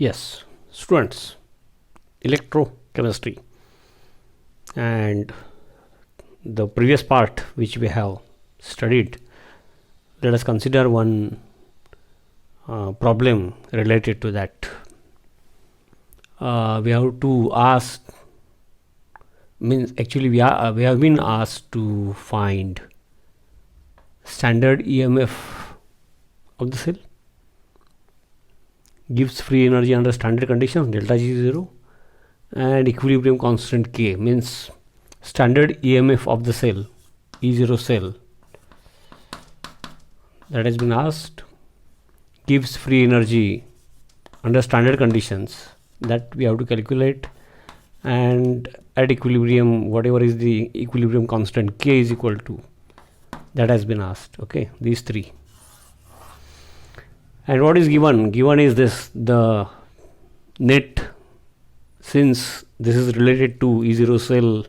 Yes, students, electrochemistry, and the previous part which we have studied, let us consider one problem related to that. We have to ask, means actually we have been asked to find standard EMF of the cell, gives free energy under standard conditions delta G 0, and equilibrium constant K, means standard EMF of the cell, E0 cell, that has been asked, gives free energy under standard conditions, that we have to calculate, and at equilibrium whatever is the equilibrium constant K is equal to, that has been asked. Okay, these three. And what is given? Given is this, the net, since this is related to E0 cell,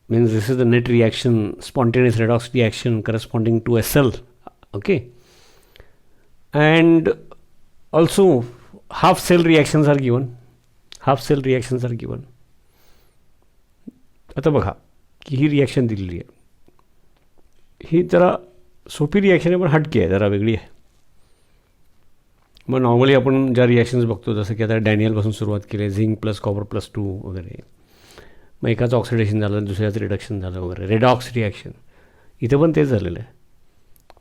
means this is the net reaction, spontaneous redox reaction corresponding to a cell. Okay, and also half cell reactions are given. आता बघा की ही reaction दिलेली आहे, ही जरा सोपी reaction आहे पण हटकी आहे, जरा वेगळी आहे. मग नॉर्मली आपण ज्या रिॲक्शन्स बघतो, जसं की आता डॅनियलपासून सुरुवात केली, झिंक प्लस कॉपर प्लस 2 वगैरे, मग एकाचं ऑक्सिडेशन झालं, दुसऱ्याचं रिडक्शन झालं वगैरे, रेडॉक्स रिॲक्शन, इथं पण तेच झालेलं आहे.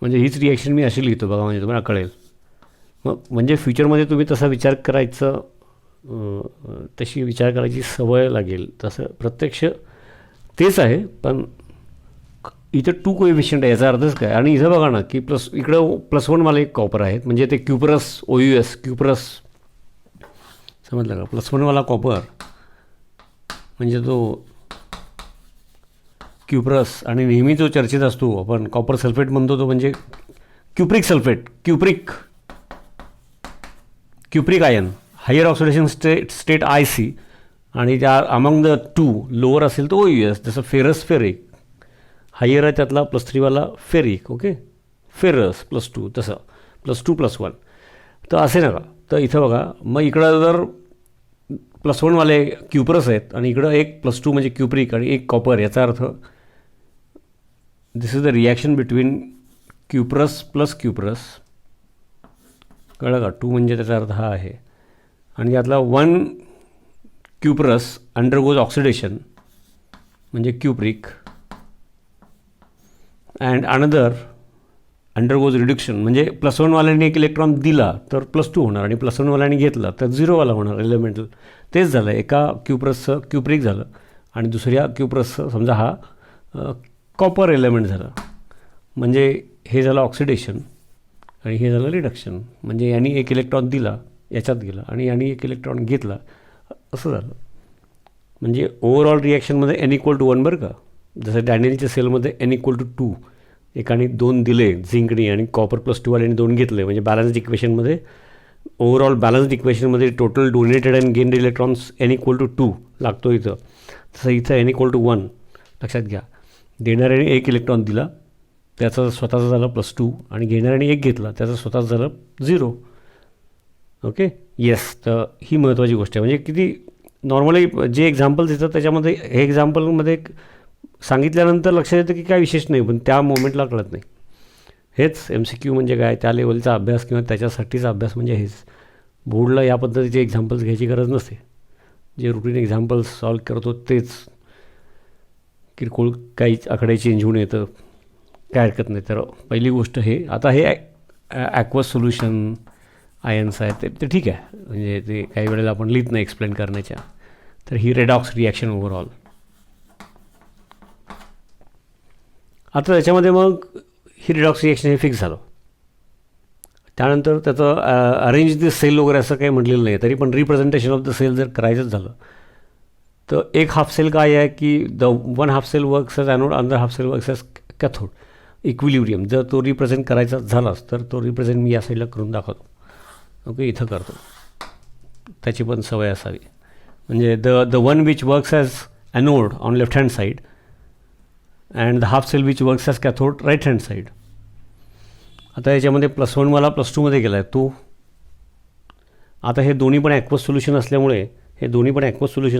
म्हणजे हीच रिॲक्शन मी अशी लिहितो बघा, म्हणजे तुम्हाला कळेल. मग म्हणजे फ्युचरमध्ये तुम्ही तसा विचार करायचं, तशी विचार करायची सवय लागेल. तसं प्रत्यक्ष तेच आहे, पण इथं 2 कोएफिशियंट आहे, याचा अर्थच काय. आणि इथं बघा ना की इकडं +1 वाले एक कॉपर आहेत, म्हणजे ते क्युपरस OUS, क्युपरस समजलं का, +1 वाला कॉपर म्हणजे तो क्युपरस. आणि नेहमी जो चर्चेत असतो, आपण कॉपर सल्फेट म्हणतो, तो म्हणजे cupric sulphate, cupric ion, higher oxidation state IC, आणि त्या अमंग द 2 लोअर असेल तो OUS, जसं फेरस फेरिक, हायर आहे त्यातला +3 वाला फेरिक. ओके, फेरस +2, तसं +2 +1, तर असे नका. तर इथं बघा, मग इकडं जर +1 वाले क्युपरस आहेत आणि इकडं एक +2 म्हणजे क्युप्रिक आणि एक कॉपर, याचा अर्थ this is the reaction between cuprous plus cuprous, कळलं का. 2 म्हणजे त्याचा अर्थ हा आहे, आणि यातला 1 क्युपरस अंडरगोज ऑक्सिडेशन म्हणजे cupric, and another undergoes reduction, म्हणजे +1 वाल्याने एक इलेक्ट्रॉन दिला तर +2 होणार, आणि +1 वाल्याने घेतला तर 0 वाला होणार एलिमेंटल. तेच झालं, एका क्युपरसचं क्युप्रिक झालं आणि दुसऱ्या क्युपरसचं समजा हा कॉपर एलिमेंट झाला. म्हणजे हे झालं ऑक्सिडेशन आणि हे झालं रिडक्शन. म्हणजे यांनी एक इलेक्ट्रॉन दिला, याच्यात गेला, आणि यांनी एक इलेक्ट्रॉन घेतला, असं झालं. म्हणजे ओव्हरऑल रिॲक्शनमध्ये N=1 बरं का. जसं डॅनियलच्या सेलमध्ये N=2, एकाने 2 दिले झिंकनी आणि कॉपर +2 वाल्याने 2 घेतले, म्हणजे बॅलन्स्ड इक्वेशनमध्ये, ओव्हरऑल बॅलन्स्ड इक्वेशनमध्ये total donated and gain electrons N=2 लागतो इथं. तसं इथं N=1 लक्षात घ्या. देणाऱ्याने एक इलेक्ट्रॉन दिला, त्याचा स्वतःचा झाला +2, आणि घेणाऱ्याने एक घेतला, त्याचं स्वतःच झालं 0. Okay, yes. तर ही महत्त्वाची गोष्ट आहे. म्हणजे किती नॉर्मली जे एक्झाम्पल्स येतात त्याच्यामध्ये हे एक्झाम्पलमध्ये सांगितल्यानंतर लक्षात येतं की काय विशेष नाही, पण त्या मोमेंटला कळत नाही. हेच MCQ म्हणजे काय, त्या लेवलचा अभ्यास किंवा त्याच्यासाठीचा अभ्यास म्हणजे हेच. बोर्डला या पद्धतीचे एक्झाम्पल्स घ्यायची गरज नसते. जे रुटीन एक्झाम्पल्स सॉल्व करतो तेच, किरकोळ काही आकडे चेंज होऊन येतं, काय हरकत नाही. तर पहिली गोष्ट हे, आता हे ॲक्वस सोल्युशन आयन्स आहेत ते ठीक आहे, म्हणजे ते काही वेळेला आपण लिहित नाही एक्सप्लेन करण्याच्या. तर ही रेडॉक्स रिॲक्शन ओव्हरऑल. आता त्याच्यामध्ये मग ही रिडॉक्स रिॲक्शन हे फिक्स झालं. त्यानंतर त्याचं अरेंज द सेल वगैरे असं काही म्हटलेलं नाही, तरी पण रिप्रेझेंटेशन ऑफ द सेल जर करायचंच झालं तर एक हाफ सेल काय आहे की the 1 half cell works as anode, another half cell works as cathode. Equilibrium जर तो रिप्रेझेंट करायचा झालाच तर तो रिप्रेझेंट मी या साईडला करून दाखवतो. ओके, इथं करतो, त्याची पण सवय असावी. म्हणजे the one which works as anode on left hand side and the half cell which works as cathode right hand side. आता याच्यामध्ये +1 मला +2 मध्ये गेला आहे तो, आता हे दोन्ही पण ॲक्वस सोल्युशन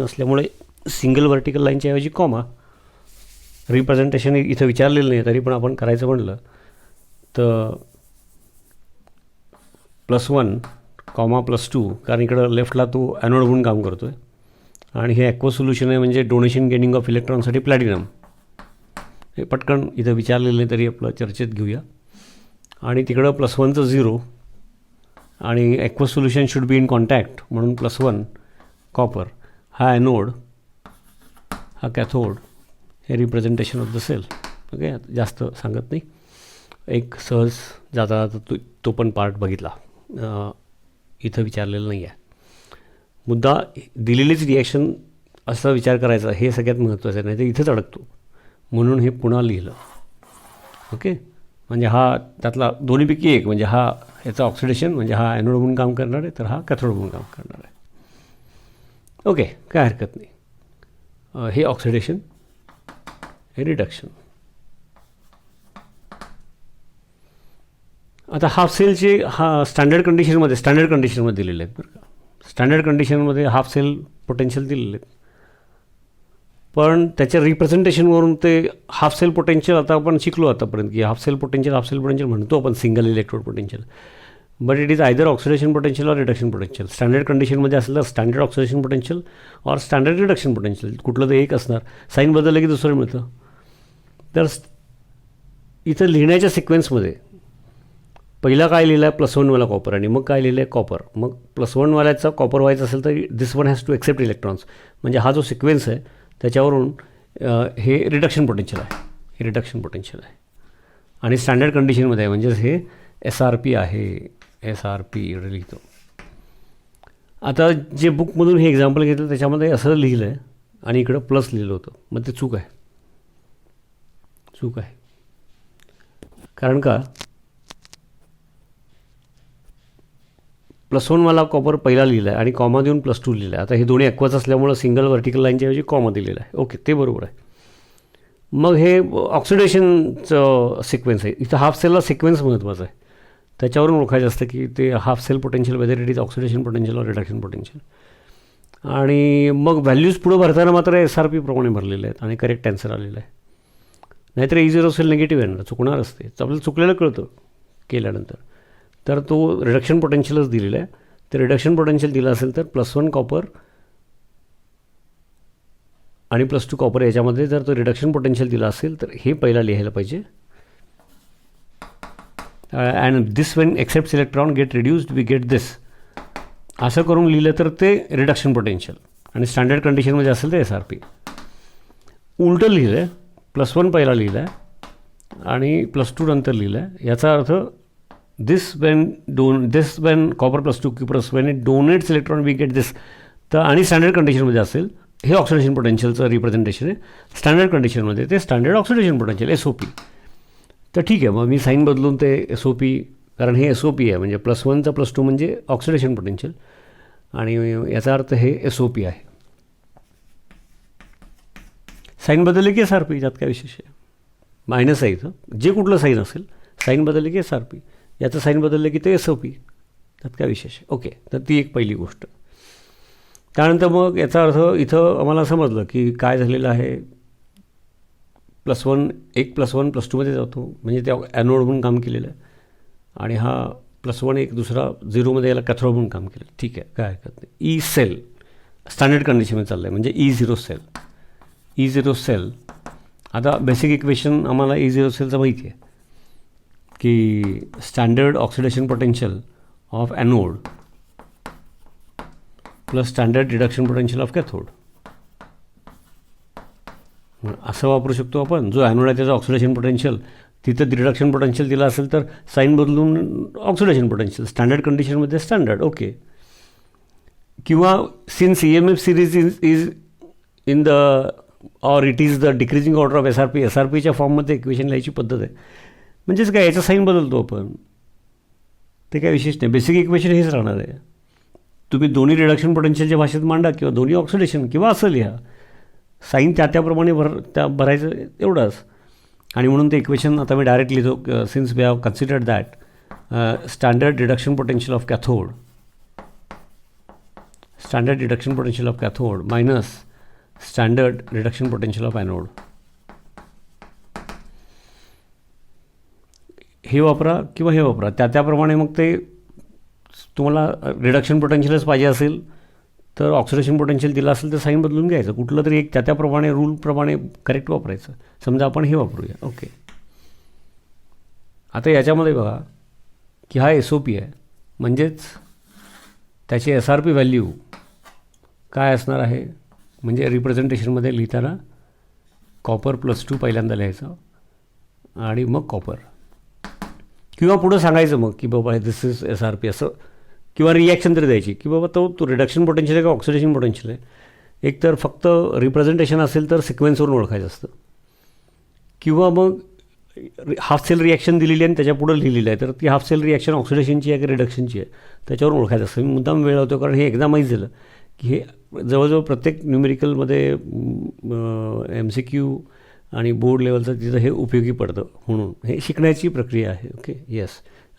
असल्यामुळे सिंगल व्हर्टिकल लाईनच्या ऐवजी कॉमा. रिप्रेझेंटेशन इथं विचारलेलं नाही, तरी पण आपण करायचं म्हणलं तर +1 कॉमा +2, कारण इकडं लेफ्टला तो ॲनोड म्हणून काम करतो आहे. आणि हे ॲक्वस सोल्युशन आहे म्हणजे डोनेशन गेनिंग ऑफ इलेक्ट्रॉनसाठी प्लॅटिनम. हे पटकन इथं विचारलेलं नाही तरी आपलं चर्चेत घेऊया. आणि तिकडं +1चं 0 आणि aqueous solution should be in contact म्हणून +1 कॉपर. हा ॲनोड, हा कॅथोड, हे representation of the cell. Okay, जास्त सांगत नाही, एक सहज जाता जाता तो पण पार्ट बघितला. इथं विचारलेलं नाही आहे. मुद्दा दिलेलीच रिॲक्शन असा विचार करायचा, हे सगळ्यात महत्त्वाचं आहे, नाही तर इथंच अडकतो. म्हणून हे पुन्हा लिहिलं. ओके, म्हणजे हा त्यातला दोन्हीपैकी एक, म्हणजे हा ह्याचा ऑक्सिडेशन, म्हणजे हा ॲनोड म्हणून काम करणार आहे, तर हा कॅथोड म्हणून काम करणार आहे. ओके, काय हरकत नाही. हे ऑक्सिडेशन, हे रिडक्शन. आता हाफ सेलचे स्टँडर्ड कंडिशनमध्ये दिलेले आहेत बरं का. स्टँडर्ड कंडिशनमध्ये हाफ सेल पोटेन्शियल दिलेले आहेत, पण त्याच्या रिप्रेझेंटेशनवरून ते हाफ सेल पोटेन्शियल आता आपण शिकलो आतापर्यंत की हाफ सेल पोटेन्शियल म्हणतो आपण single electrode potential, but it is either oxidation potential और रिडक्शन पोटेन्शियल. स्टँडर्ड कंडिशनमध्ये असलं तर स्टँडर्ड ऑक्सिडेशन पोटेन्शियल और स्टँडर्ड रिडक्शन पोटेन्शियल, कुठलं तर एक असणार. साईन बदललं की दुसरं मिळतं. तर इथं लिहिण्याच्या सिक्वेन्समध्ये पहिला काय लिहिलं आहे, +1वाला कॉपर, आणि मग काय लिहिलं आहे, कॉपर. मग +1वाल्याचा कॉपर व्हायचं असेल तर this one has to accept electrons. म्हणजे हा जो सिक्वेन्स आहे त्याच्यावरून हे रिडक्शन पोटेन्शियल आहे. आणि स्टँडर्ड कंडिशनमध्ये आहे, म्हणजेच हे SRP आहे. SRP इकडे लिहितो. आता जे बुकमधून हे एक्झाम्पल घेतलं त्याच्यामध्ये असं लिहिलं आहे आणि इकडं प्लस लिहिलं होतं. मग ते चूक आहे. कारण का, +1वाला कॉपर पहिला लिहिला आहे आणि कॉमा देऊन +2 लिहिला आहे. आता हे दोन्ही ॲक्वस असल्यामुळं सिंगल व्हर्टिकल लाईनच्या ऐवजी कॉमा दिलेला आहे. ओके, ते बरोबर आहे. मग हे ऑक्सिडेशनचं सिक्वेन्स आहे. इथं हाफ सेलला सिक्वेन्स महत्त्वाचा आहे. त्याच्यावरून ओळखायचं असतं की ते half cell potential whether it is oxidation potential और रिडक्शन पोटेन्शियल. आणि मग व्हॅल्यूज पुढं भरताना मात्र SRP प्रमाणे भरलेले आहेत आणि करेक्ट आन्सर आलेला आहे. नाहीतर E0 सेल निगेटिव्ह येणार, चुकणार असते. आपल्याला चुकलेलं कळतं केल्यानंतर. तर तो रिडक्शन पोटेन्शियलच दिलेला आहे. तर रिडक्शन पोटेन्शियल दिलं असेल तर +1 कॉपर आणि +2 कॉपर याच्यामध्ये जर तो रिडक्शन पोटेन्शियल दिला असेल तर हे पहिला लिहायला पाहिजे. And this when accepts electron get reduced we get this, असं करून लिहिलं तर ते रिडक्शन पोटेन्शियल. आणि स्टँडर्ड कंडिशनमध्ये असेल तर SRP. उलटं लिहिलं आहे, +1 पहिला लिहिलं आहे आणि +2 नंतर लिहिलं आहे. याचा अर्थ this when copper +2 cuprous when it donates electron we get this. तर आणि स्टँडर्ड कंडिशनमध्ये असेल, हे ऑक्सिडेशन पोटेन्शियलचं रिप्रेझेंटेशन आहे. स्टँडर्ड कंडिशनमध्ये ते स्टँडर्ड ऑक्सिडेशन पोटेन्शियल SOP. तर ठीक आहे, मग मी साईन बदलून ते SOP, कारण हे SOP आहे, म्हणजे +1चा +2 म्हणजे ऑक्सिडेशन पोटेन्शियल आणि याचा अर्थ हे SOP आहे. साईन बदलले की SRP, त्यात काय विशेष आहे. मायनस आहे इथं, जे कुठलं साईन असेल, साईन बदलले की SRP, याचं साईन बदललं की ते SOP, त्यात काय विशेष आहे. ओके, तर ती एक पहिली गोष्ट. त्यानंतर मग याचा अर्थ इथं आम्हाला समजलं की काय झालेलं आहे. एक +1 +2मध्ये जातो, म्हणजे त्या ॲनोड म्हणून काम केलेलं आहे. आणि हा +1 एक दुसरा 0मध्ये याला कॅथोड म्हणून काम केलं. ठीक आहे, काय हरकत नाही. E सेल स्टँडर्ड कंडिशनमध्ये चाललं आहे, म्हणजे E0 सेल. आता बेसिक इक्वेशन आम्हाला E0 सेलचं माहिती आहे की standard oxidation potential of anode plus standard reduction potential of cathode. असं वापरू शकतो आपण. जो ॲनोड आहे त्याचं ऑक्सिडेशन पोटेन्शियल, तिथं रिडक्शन पोटेन्शियल दिला असेल तर साईन बदलून ऑक्सिडेशन पोटेन्शियल, स्टँडर्ड कंडिशनमध्ये स्टँडर्ड. ओके. किंवा since EMF series is in the or it is the decreasing order of SRPच्या फॉर्ममध्ये इक्वेशन लिहायची पद्धत आहे. म्हणजेच काय, याचा साईन बदलतो आपण, ते काय विशेष नाही. बेसिक इक्वेशन हेच राहणार आहे. तुम्ही दोन्ही रिडक्शन पोटेन्शियलच्या भाषेत मांडा किंवा दोन्ही ऑक्सिडेशन किंवा असं लिहा, साईन त्याप्रमाणे भरायचं एवढंच. आणि म्हणून ते इक्वेशन आता मी डायरेक्ट लिहितो. Since we have considered that standard reduction potential of cathode standard reduction potential of cathode minus standard reduction potential of anode. हे वापरा किंवा हे वापरा, त्याप्रमाणे मग ते तुम्हाला रिडक्शन पोटेन्शियलच पाहिजे असेल तर ऑक्सिडेशन पोटेन्शियल दिलं असेल तर साईन बदलून घ्यायचं, कुठलं तरी एक त्याप्रमाणे रूलप्रमाणे करेक्ट वापरायचं. समजा आपण हे वापरूया. ओके, आता याच्यामध्ये बघा की हा SOP आहे, म्हणजेच त्याची SRP व्हॅल्यू काय असणार आहे, म्हणजे रिप्रेझेंटेशनमध्ये लिहिताना कॉपर +2 पहिल्यांदा लिहायचं आणि मग कॉपर, किंवा पुढं सांगायचं मग की बाबा दिस इज SRP असं, किंवा रिॲक्शन तरी द्यायची की बाबा तो रिडक्शन पोटेन्शियल आहे का ऑक्सिडेशन पोटेन्शियल आहे. एक तर फक्त रिप्रेझेंटेशन असेल तर सिक्वेन्सवरून ओळखायचं असतं, किंवा मग हाफ सेल रिॲक्शन दिलेली आहे आणि त्याच्या पुढं लिहिलेलं आहे तर ती हाफ सेल रिॲक्शन ऑक्सिडेशनची आहे की रिडक्शनची आहे त्याच्यावरून ओळखायचं असतं. मी मुद्दाम वेळ होतो कारण हे एकदा माहीत झालं की हे जवळजवळ प्रत्येक न्यूमेरिकलमध्ये MCQ आणि बोर्ड लेवलचं तिथं हे उपयोगी पडतं, म्हणून हे शिकण्याची प्रक्रिया आहे. Okay, yes.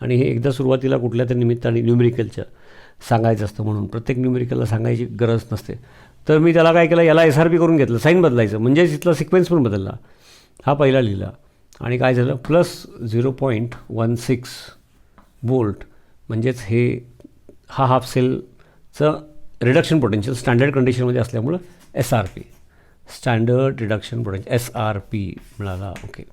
आणि हे एकदा सुरुवातीला कुठल्या तरी निमित्ताने न्यूमेरिकलच्या सांगायचं असतं, म्हणून प्रत्येक न्यूमेरिकलला सांगायची गरज नसते. तर मी त्याला काय केलं, याला SRP करून घेतलं, साईन बदलायचं, म्हणजे तिथला सिक्वेन्स पण बदलला. हा पहिला लिहिला आणि काय झालं +0.16 वोल्ट, म्हणजेच हा हाफ सेलचं रिडक्शन पोटेन्शियल स्टँडर्ड कंडिशनमध्ये असल्यामुळं SRP, standard reduction potential SRP मिळाला. ओके,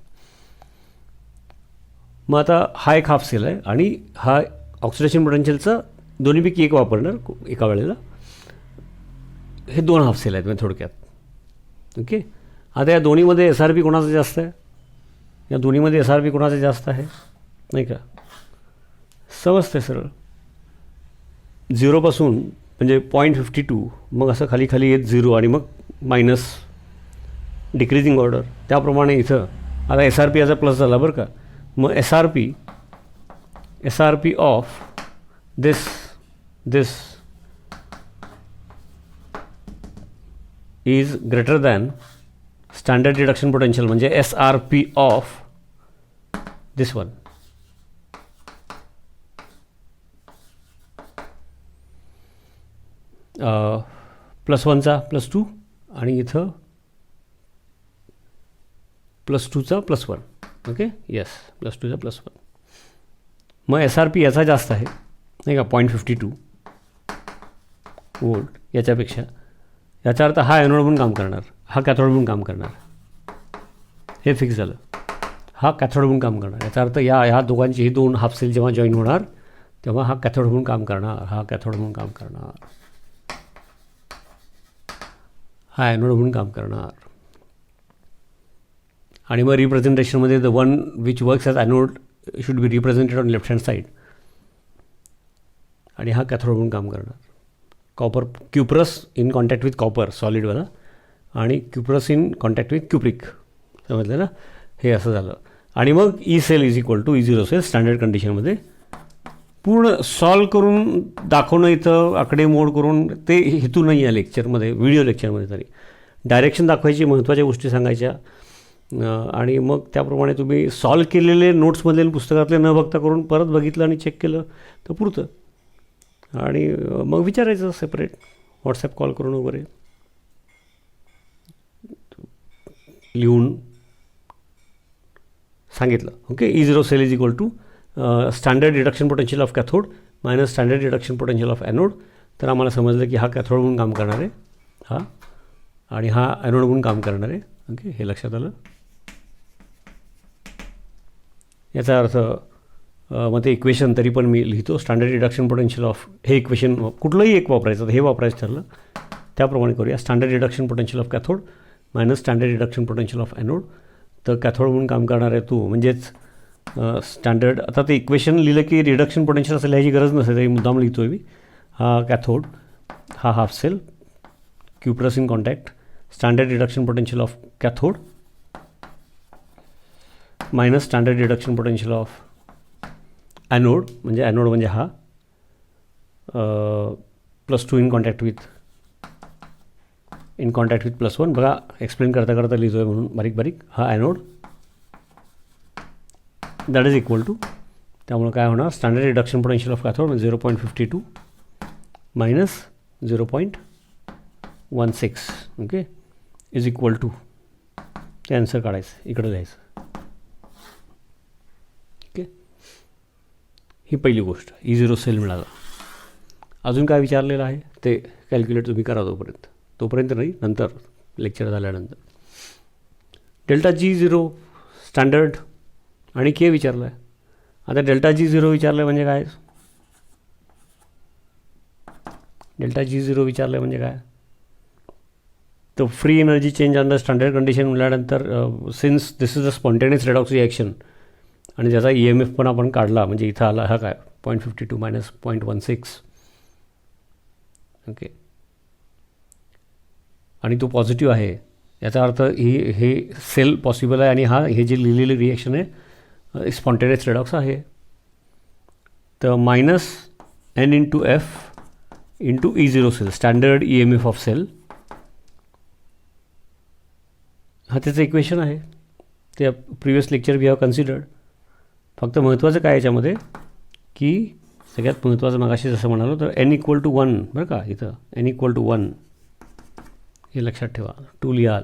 मग आता हा एक हाफ सेल आहे आणि हा ऑक्सिडेशन पोटेन्शियलचं दोन्हीपैकी एक वापरणार एका वेळेला. हे 2 हाफ सेल आहेत म्हणजे थोडक्यात. ओके, आता या दोन्हीमध्ये SRP कोणाचं जास्त आहे, या दोन्हीमध्ये SRP कोणाचं जास्त आहे नाही का, समजते सरळ. 0पासून म्हणजे 0.52 मग असं खाली खाली येत 0 आणि मग मायनस डिक्रीजिंग ऑर्डर. त्याप्रमाणे इथं आता SRP याचा प्लस झाला बरं का. मग SRP of this is greater than standard reduction potential, म्हणजे SRP ऑफ दिस वन. +1चा +2 आणि इथं +2चा +1. Okay, yes, +2चा +1. मग SRP याचा जास्त आहे नाही का, 0.52 वोल्ट याच्यापेक्षा. याचा अर्थ हा ॲनोड म्हणून काम करणार, हा कॅथोड म्हणून काम करणार, हे फिक्स झालं. हा कॅथोड म्हणून काम करणार, याचा अर्थ ह्या दोघांची ही 2 हाफ सेल जेव्हा जॉईन होणार तेव्हा हा कॅथोड म्हणून काम करणार, हा कॅथोड म्हणून काम करणार, हा ॲनोड म्हणून काम करणार. आणि मग रिप्रेझेंटेशनमध्ये the one which works as anode should be represented on left hand side, आणि हा कॅथोड म्हणून काम करणार. Copper cuprous in contact with copper सॉलिडवाला आणि cuprous in contact with cupric, समजलं ना. हे असं झालं. आणि मग E cell is equal to E0 cell standard कंडिशनमध्ये. पूर्ण सॉल्व करून दाखवणं इथं आकडेमोड करून ते हेतू नाही आहे लेक्चरमध्ये, व्हिडिओ लेक्चरमध्ये. तरी डायरेक्शन दाखवायची, महत्त्वाच्या गोष्टी सांगायच्या आणि मग त्याप्रमाणे तुम्ही सॉल्व केलेले नोट्समधले पुस्तकातले न बघता करून परत बघितलं आणि चेक केलं तर पुरतं. आणि मग विचारायचं सेपरेट व्हॉट्सॲप कॉल करून वगैरे लिहून सांगितलं. Okay, E0 cell is equal to standard reduction potential of cathode minus standard reduction potential of anode. तर आम्हाला समजलं की हा कॅथोड म्हणून काम करणार आहे हा, आणि हा ॲनोड म्हणून काम करणार आहे. ओके, हे लक्षात आलं. याचा अर्थ मग ते इक्वेशन तरी पण मी लिहितो, स्टँडर्ड रिडक्शन पोटेन्शियल ऑफ, हे इक्वेशन कुठलंही एक वापरायचं, हे वापरायचं ठरलं त्याप्रमाणे करूया. Standard reduction potential of cathode minus standard reduction potential of anode. तर कॅथोड म्हणून काम करणार आहे तो, म्हणजेच स्टँडर्ड. आता ते इक्वेशन लिहिलं की रिडक्शन पोटेन्शियल असं लिहायची गरज नसते, तरी मुद्दाम लिहितो आहे मी. हा कॅथोड, हा half cell, cuprous in contact, standard reduction potential of cathode minus standard reduction potential of anode, म्हणजे हा +2 इन कॉन्टॅक्ट विथ +1. बघा एक्सप्लेन करता करता लिहितो आहे म्हणून बारीक बारीक. हा anode that is equal to, त्यामुळे काय होणार, standard reduction potential of cathode म्हणजे 0.52 minus 0.16 okay is equal to ते आन्सर काढायचं इकडं लिहायचं. ओके ही पहिली गोष्ट E0 सेल मिळाला. अजून काय विचारलेलं आहे ते कॅल्क्युलेट तुम्ही करा तोपर्यंत नाही, नंतर लेक्चर झाल्यानंतर. ΔG0 स्टँडर्ड आणि के विचारलं आहे. आता ΔG0 विचारलं म्हणजे काय, ΔG0 विचारलं म्हणजे काय, तर free energy change under standard condition म्हटल्यानंतर since this is a spontaneous redox reaction आणि त्याचा EMF पण आपण काढला म्हणजे इथं आला हा काय 0.52 मायनस 0.16 ओके आणि तो पॉझिटिव्ह आहे, याचा अर्थ हे सेल पॉसिबल आहे आणि हे जे लिहिलेलं रिॲक्शन आहे स्पॉन्टेनियस रेडॉक्स आहे. तर minus N/F into E0 cell standard EMF of cell हा त्याचं इक्वेशन आहे. ते previous lecture we have considered. फक्त महत्त्वाचं काय याच्यामध्ये की सगळ्यात महत्त्वाचं मगाशी जसं म्हणालो तर N=1 बरं का, इथं N=1 हे लक्षात ठेवा. 2 लिहाल.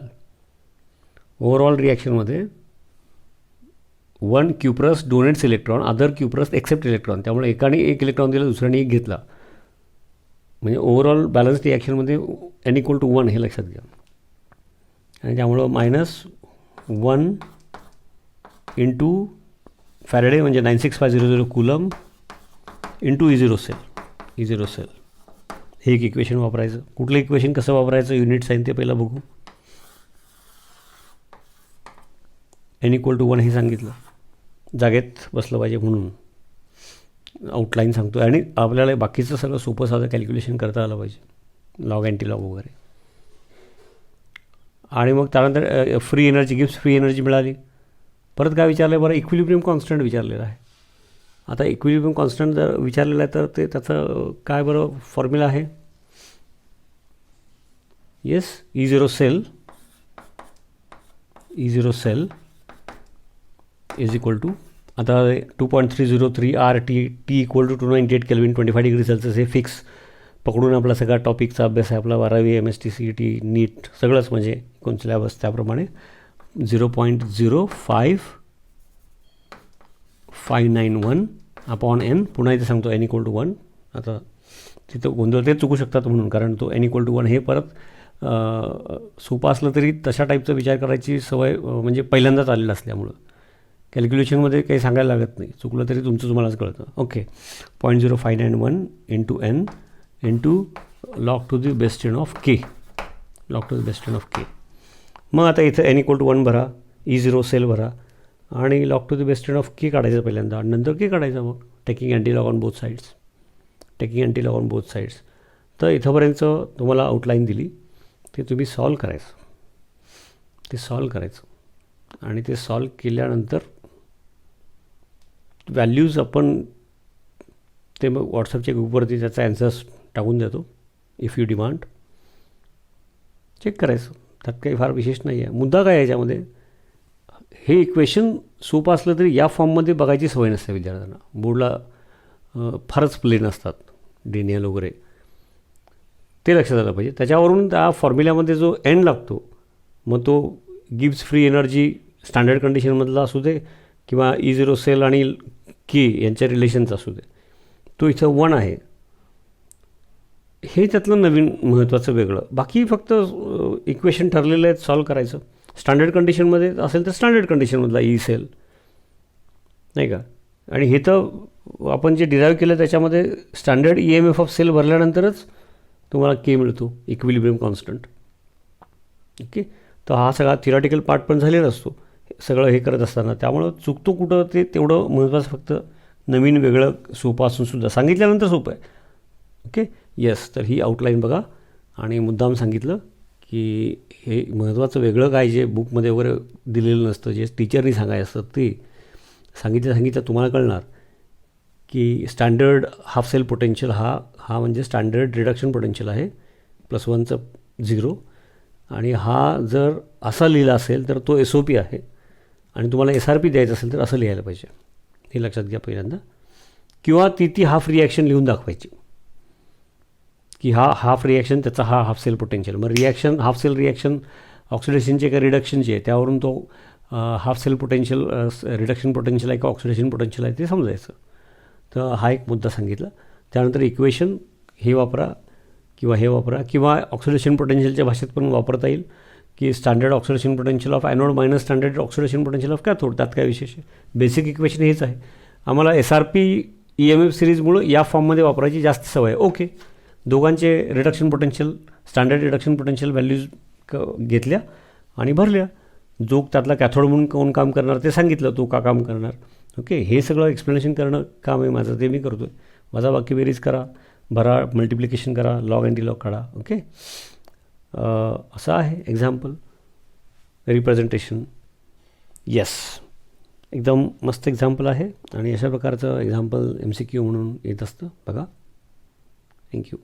ओव्हरऑल रिॲक्शनमध्ये 1 cuprous donates electron, other cuprous accept electron. त्यामुळे एकाने 1 इलेक्ट्रॉन दिला, दुसऱ्याने 1 घेतला. म्हणजे ओव्हरऑल बॅलन्स रिॲक्शनमध्ये N=1 हे लक्षात घ्या. आणि त्यामुळं -1 इंटू फॅरेडे म्हणजे 96500 कुलम इंटू E0 सेल हे एक इक्वेशन वापरायचं. कुठलं इक्वेशन कसं वापरायचं युनिट साईन ते पहिला बघू. N=1 हे सांगितलं, जागेत बसलं पाहिजे म्हणून आउटलाईन सांगतो आणि आपल्याला बाकीचं सगळं सोपं साधं कॅल्क्युलेशन करता आलं पाहिजे, लॉग अँटी लॉग वगैरे. आणि मग त्यानंतर फ्री एनर्जी मिळाली. परत काय विचारलं आहे बरं, इक्विलिब्रियम कॉन्स्टंट विचारलेलं आहे. आता इक्विलिब्रियम कॉन्स्टंट जर विचारलेलं आहे तर ते त्याचं काय बरं फॉर्म्युला आहे. Yes E0 cell is equal to आता 2.303 RT T=298 kelvin 25 degree Celsius हे फिक्स पकडून आपला सगळा टॉपिकचा अभ्यास आहे. आपला 12वी MST CET नीट सगळंच म्हणजे कोण सिलेबस त्याप्रमाणे 0.05591 अपॉन N. पुन्हा इथे सांगतो N=1. आता तिथं गोंधळ ते चुकू शकतात म्हणून, कारण तो N=1 हे परत सोपं असलं तरी तशा टाईपचा विचार करायची सवय म्हणजे पहिल्यांदाच आलेलं असल्यामुळं कॅल्क्युलेशनमध्ये काही सांगायला लागत नाही. चुकलं तरी तुम्हालाच कळतं. Okay 0.0591 into N into log to the base ten of K. मग आता इथं N=1 भरा, E0 सेल भरा आणि log to the base ten of K काढायचं पहिल्यांदा आणि नंतर के काढायचं. मग taking anti log on both sides. तर इथंपर्यंत तुम्हाला आउटलाईन दिली, ते तुम्ही सॉल्व करायचं. आणि ते सॉल्व केल्यानंतर व्हॅल्यूज आपण ते मग व्हॉट्सअपच्या ग्रुपवरती त्याचा ॲन्सर्स टाकून देतो. इफ यू डिमांड चेक करायचं, त्यात काही फार विशेष नाही आहे. मुद्दा काय याच्यामध्ये, हे इक्वेशन सोपं असलं तरी या फॉर्ममध्ये बघायची सवय नसते विद्यार्थ्यांना. बोर्डला फारच प्लेन असतात डेनियल वगैरे, ते लक्षात आलं पाहिजे. त्याच्यावरून त्या फॉर्म्युल्यामध्ये जो N लागतो मग तो गिव्स फ्री एनर्जी स्टँडर्ड कंडिशनमधला असू दे किंवा E0 सेल आणि के यांच्या रिलेशनचा असू दे, तो इथं 1 आहे. हे त्यातलं नवीन महत्त्वाचं वेगळं. बाकी फक्त इक्वेशन ठरलेलं आहेत, सॉल्व करायचं. स्टँडर्ड कंडिशनमध्ये असेल तर स्टँडर्ड कंडिशनमधला E सेल नाही का. आणि हे तर आपण जे डिराईव्ह केलं त्याच्यामध्ये स्टँडर्ड EMF ऑफ सेल भरल्यानंतरच तुम्हाला के मिळतो, इक्विलिब्रियम कॉन्स्टंट. ओके, तर हा सगळा थिअरॉटिकल पार्ट पण झालेला असतो सगळं हे करत असताना. त्यामुळं चुकतो कुठं ते तेवढं महत्त्वाचं. फक्त नवीन वेगळं सोपं असूनसुद्धा सांगितल्यानंतर सोपं आहे. ओके येस, तर ही आउटलाईन बघा. आणि मुद्दाम सांगितलं की हे महत्त्वाचं वेगळं काय जे बुकमध्ये वगैरे दिलेलं नसतं, जे टीचरनी सांगायचं असतं ते सांगितलं तुम्हाला कळणार की स्टँडर्ड हाफ सेल पोटेन्शियल हा म्हणजे स्टँडर्ड रिडक्शन पोटेन्शियल आहे, +1चं 0. आणि हा जर असा लिहिला असेल तर तो SOP आहे आणि तुम्हाला SRP द्यायचं असेल तर असं लिहायला पाहिजे. हे लक्षात घ्या पहिल्यांदा. किंवा ती हाफ रिॲक्शन लिहून दाखवायची. की हा हाफ रिॲक्शन त्याचा हा हाफ सेल पोटेन्शियल. मग रिॲक्शन हाफ सेल रिॲक्शन ऑक्सिडेशनचे का रिडक्शनचे आहे त्यावरून तो half cell potential reduction potential आहे का ऑक्सिडेशन पोटेन्शियल आहे ते समजायचं. तर हा एक मुद्दा सांगितला. त्यानंतर इक्वेशन हे वापरा किंवा हे वापरा किंवा ऑक्सिडेशन पोटेन्शियलच्या भाषेत पण वापरता येईल की standard oxidation potential of anode minus standard oxidation potential of cathode. त्यात काय विशेष आहे. बेसिक इक्वेशन हेच आहे. आम्हाला SRP EMF सिरीजमुळं या फॉर्ममध्ये वापरायची जास्त सवय आहे. ओके, दोघांचे reduction potential standard reduction potential values घेतल्या आणि भरल्या. जो त्यातला कॅथोड म्हणून कोण काम करणार ते सांगितलं, तो का काम करणार. ओके, हे सगळं एक्सप्लेनेशन करणं काम आहे माझं, ते मी करतो आहे. माझा बाकी बेरीज करा, भरा, मल्टिप्लिकेशन करा, लॉग अँटी लॉग काढा. ओके, असं आहे एक्झाम्पल रिप्रेझेंटेशन. येस, एकदम मस्त एक्झाम्पल आहे आणि अशा प्रकारचं एक्झाम्पल MCQ म्हणून येत असतं बघा. थँक्यू.